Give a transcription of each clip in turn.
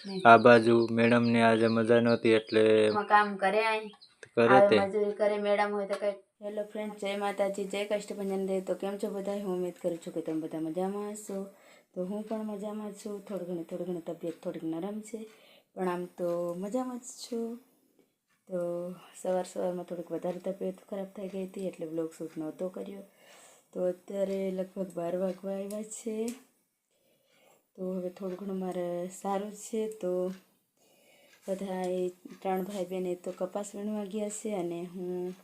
આ બાજુ મેડમ ને આજે મજા નહોતી એટલે કામ કરે કરે તે મજૂરી કરે મેડમ હોય તો કઈ. હેલો ફ્રેન્ડ, જય માતાજી, જય કષ્ટભંજન દેવ. તો કેમ છો બધા? હું ઉમ્મીદ કરું છું કે તમે બધા મજામાં હશો. તો હું પણ મજામાં છું. થોડી ઘણી તબિયત થોડીક નરમ છે, પણ આમ તો મજામાં જ છું. તો સવારમાં થોડીક વધારે તબિયત ખરાબ થઈ ગઈ હતી એટલે બ્લોગ શૂટ નહોતો કર્યો. તો અત્યારે લગભગ 12 વાગવા આવ્યા છે. તો હવે થોડું ઘણું મારે સારું છે. તો બધા એ 3 ભાઈ બહેન તો કપાસ વીણવા ગયા છે અને હું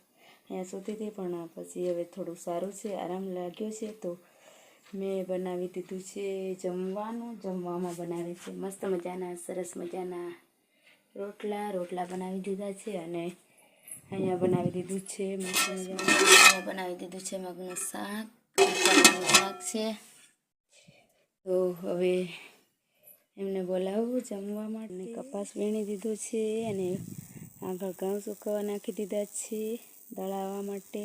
અહીંયા સૂતી હતી, પણ પછી હવે થોડું સારું છે, આરામ લાગ્યો છે. તો મેં બનાવી દીધું છે જમવાનું. જમવામાં બનાવે છે મસ્ત મજાના, સરસ મજાના રોટલા બનાવી દીધા છે. અને અહીંયા બનાવી દીધું છે મસ્ત મજાનું બનાવી દીધું છે મગનું શાક છે. તો હવે એમને બોલાવું જમવા માટે. કપાસ વીણી દીધો છે અને આગળ ઘઉં સૂકવવા નાખી દીધા છે દળાવવા માટે.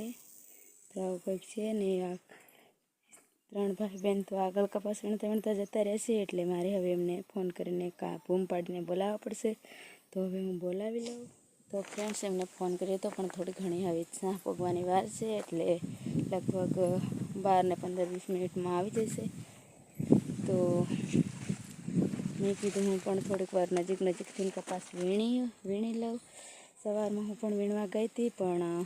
તો આવું કંઈક છે ને. આ 3 ભાઈ બહેન તો આગળ કપાસ વીણતા જતા રહેશે, એટલે મારે હવે એમને ફોન કરીને બૂમ પાડીને બોલાવવા પડશે. તો હવે હું બોલાવી લઉં. તો ફ્રેન્ડ્સ, એમને ફોન કર્યો હતો, પણ થોડી ઘણી હવે ચા પગવાની વાર છે, એટલે લગભગ 12 ને 15-20 મિનિટમાં આવી જશે. તો મેં કીધું હું પણ થોડીક વાર નજીકથી કપાસ વીણી લઉં. સવારમાં હું પણ વીણવા ગઈ હતી, પણ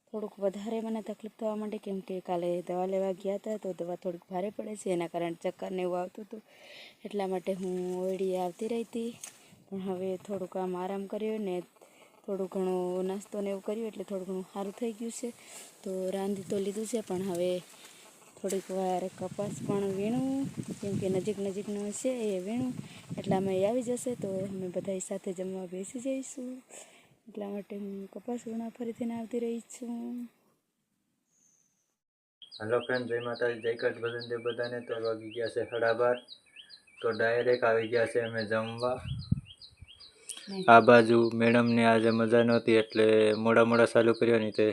થોડુંક વધારે મને તકલીફ થવા માંડી, કેમ કે કાલે દવા લેવા ગયા હતા તો દવા થોડીક ભારે પડે છે, એના કારણે ચક્કર ને એવું આવતું હતું. એટલા માટે હું ઓરડીએ આવતી રહી હતી. પણ હવે થોડુંક આરામ કર્યો ને થોડું ઘણું નાસ્તો ને એવું કર્યું, એટલે થોડું ઘણું સારું થઈ ગયું છે. તો રાંધી તો લીધું છે, પણ હવે થોડીક વાર કપાસ પણ વીણું, કેમ કે નજીકનો છે એ વીણું એટલા અમે આવી જશે. તો અમે બધા સાથે જમવા બેસી જઈશું. એટલા માટે હું કપાસ વીણવા ફરીથી આવતી રહી છું. હેલો ફ્રેન્ડ, જય માતાજી, જય કષ્ટભંજન દેવ બધાને. તો વાગી ગયા છે 12:30. તો ડાયરેક્ટ આવી ગયા છે અમે જમવા. આ બાજુ મેડમ ને આજે મજા નહોતી એટલે મોડા ચાલુ કર્યો ને. તે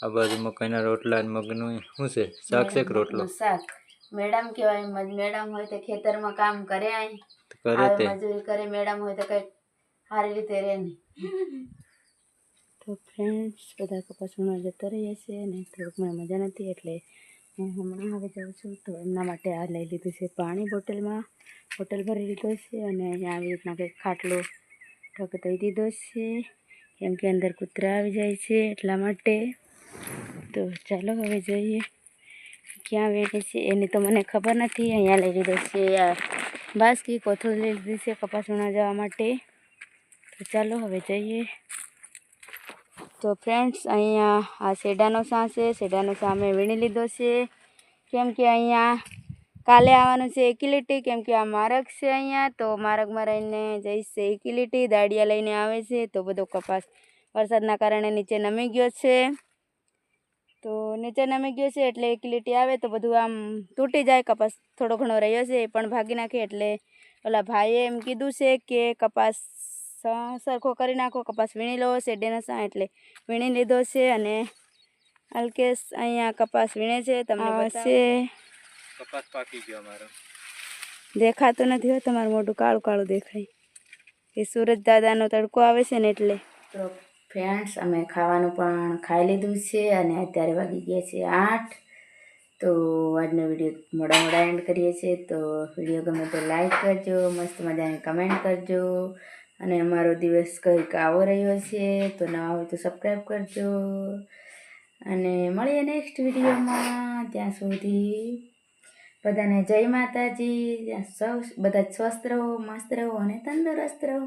આ બાજુ મકાઈના રોટલા અને મગનું શું છે શાક છે કે રોટલો? શાક. મેડમ કહેવાય. મેડમ હોય તો ખેતરમાં કામ કરે મજૂરી કરે. મેડમ હોય તો કઈ સારી રીતે રહે નહીં. તો ફ્રેન્ડ્સ, બધા કપાસ વીણવા જતા રહ્યા છે અને થોડુંક મને મજા નથી, એટલે હું હમણાં હવે જાઉં છું. તો એમના માટે આ લઈ લીધું છે પાણી. બોટલ ભરી લીધો છે અને અહીંયા આવી રીતના કંઈક ખાટલો ઢક દઈ દીધો છે, કેમ કે અંદર કૂતરા આવી જાય છે એટલા માટે. તો ચાલો હવે જોઈએ ક્યાં વેચે છે એની તો મને ખબર નથી. અહીંયા લઈ લીધો છે આ બાસ્કી, કોથળી લઈ લીધી છે કપાસ વીણવા જવા માટે. તો ચાલો હવે જઈએ. તો ફ્રેન્ડ્સ, અહીંયા આ શેડાનો સા છે. શેડાનો સા મેં વીણી લીધો છે, કેમ કે અહીંયા કાલે આવવાનું છે એક્યુલિટી, કેમ કે આ માર્ગ છે અહીંયા. તો માર્ગમાં રહીને જઈશે એક્યુલિટી. દાડિયા લઈને આવે છે, તો બધો કપાસ વરસાદના કારણે નીચે નમી ગયો છે. તો નીચે નમી ગયો છે એટલે એક્યુલિટી આવે તો બધું આમ તૂટી જાય. કપાસ થોડો ઘણો રહ્યો છે એ પણ ભાગી નાખે, એટલે ઓલા ભાઈએ એમ કીધું છે કે કપાસ સરખો કરી નાખો, કપાસ વીણી લો શેડેનો સા. એટલે વીણી લીધો છે અને અલ્કેશ અહીંયા કપાસ વીણે છે. તમને બતાવશે. કપાસ પાકી ગયો અમારો. દેખાતું નથી હો, તમારું મોઢું કાળું દેખાય. એ સૂરજ દાદાનો તડકો આવે છે ને એટલે. તો ફ્રેન્ડ્સ, અમે ખાવાનું પણ ખાઈ લીધું છે અને અત્યારે વાગી ગયા છે 8. તો આજનો વિડીયો મોડા એન્ડ કરીએ છીએ. તો વિડીયો ગમે તો લાઈક કરજો, મસ્ત મજાની કમેન્ટ કરજો, અને અમારો દિવસ કંઈક આવો રહ્યો છે. તો નવા હોય તો સબસ્ક્રાઈબ કરજો, અને મળીએ નેક્સ્ટ વિડીયોમાં. ત્યાં સુધી બધાને જય માતાજી. બધા સ્વસ્થ રહો, મસ્ત રહો અને તંદુરસ્ત રહો.